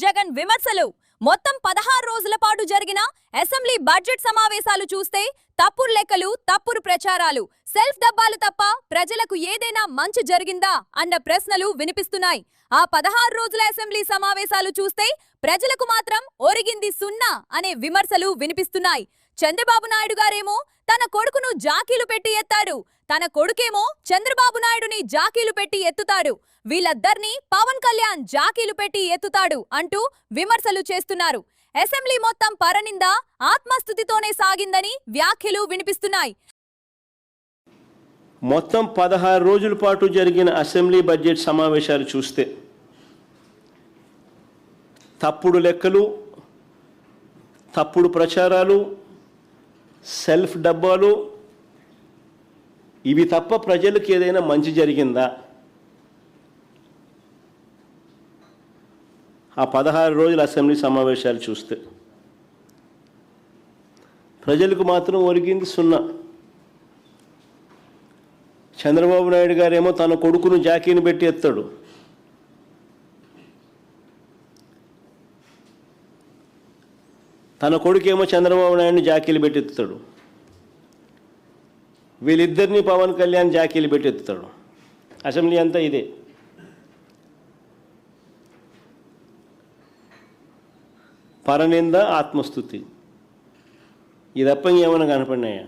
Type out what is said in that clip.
జగన్ విమర్శలు. మొత్తం 16 రోజుల పాటు జరిగిన అసెంబ్లీ బడ్జెట్ సమావేశాలు చూస్తే తప్పుడు లెక్కలు, తప్పుడు ప్రచారాలు, సెల్ఫ్ డబ్బాలు తప్ప ప్రజలకు ఏదైనా మంచి జరిగిందా అన్న ప్రశ్నలు వినిపిస్తున్నాయి. ఆ 16 రోజుల అసెంబ్లీ సమావేశాలు చూస్తే ప్రజలకు మాత్రం ఒరిగింది సున్నా అనే విమర్శలు వినిపిస్తున్నాయి. చంద్రబాబు నాయుడు గారేమో తన కొడుకును జాకీలు పెట్టి ఎత్తాడు, తన కొడుకేమో చంద్రబాబు నాయుడుని జాకీలు పెట్టి ఎత్తుతాడు, వీళ్ళద్దర్నీ పవన్ కళ్యాణ్ జాకీలు పెట్టి ఎత్తుతాడు అంటూ విమర్శలు చేస్తున్నారు. అసెంబ్లీ మొత్తం పరనింద, ఆత్మస్థుతితోనే సాగిందని వ్యాఖ్యలు వినిపిస్తున్నాయి. మొత్తం 16 రోజుల పాటు జరిగిన అసెంబ్లీ బడ్జెట్ సమావేశాలు చూస్తే తప్పుడు లెక్కలు, తప్పుడు ప్రచారాలు, సెల్ఫ్ డబ్బాలు, ఇవి తప్ప ప్రజలకు ఏదైనా మంచి జరిగిందా? ఆ 16 రోజుల అసెంబ్లీ సమావేశాలు చూస్తే ప్రజలకు మాత్రం ఒరిగింది సున్నా. చంద్రబాబు నాయుడు గారేమో తన కొడుకును జాకీని పెట్టి ఎత్తాడు, తన కొడుకేమో చంద్రబాబు నాయుడిని జాకీలు పెట్టి ఎత్తుతాడు, వీళ్ళిద్దరినీ పవన్ కళ్యాణ్ జాకీలు పెట్టి ఎత్తుతాడు. అసెంబ్లీ అంతా ఇదే. పరనింద, ఆత్మస్థుతి, ఇది తప్ప ఏమైనా కనపడినాయా?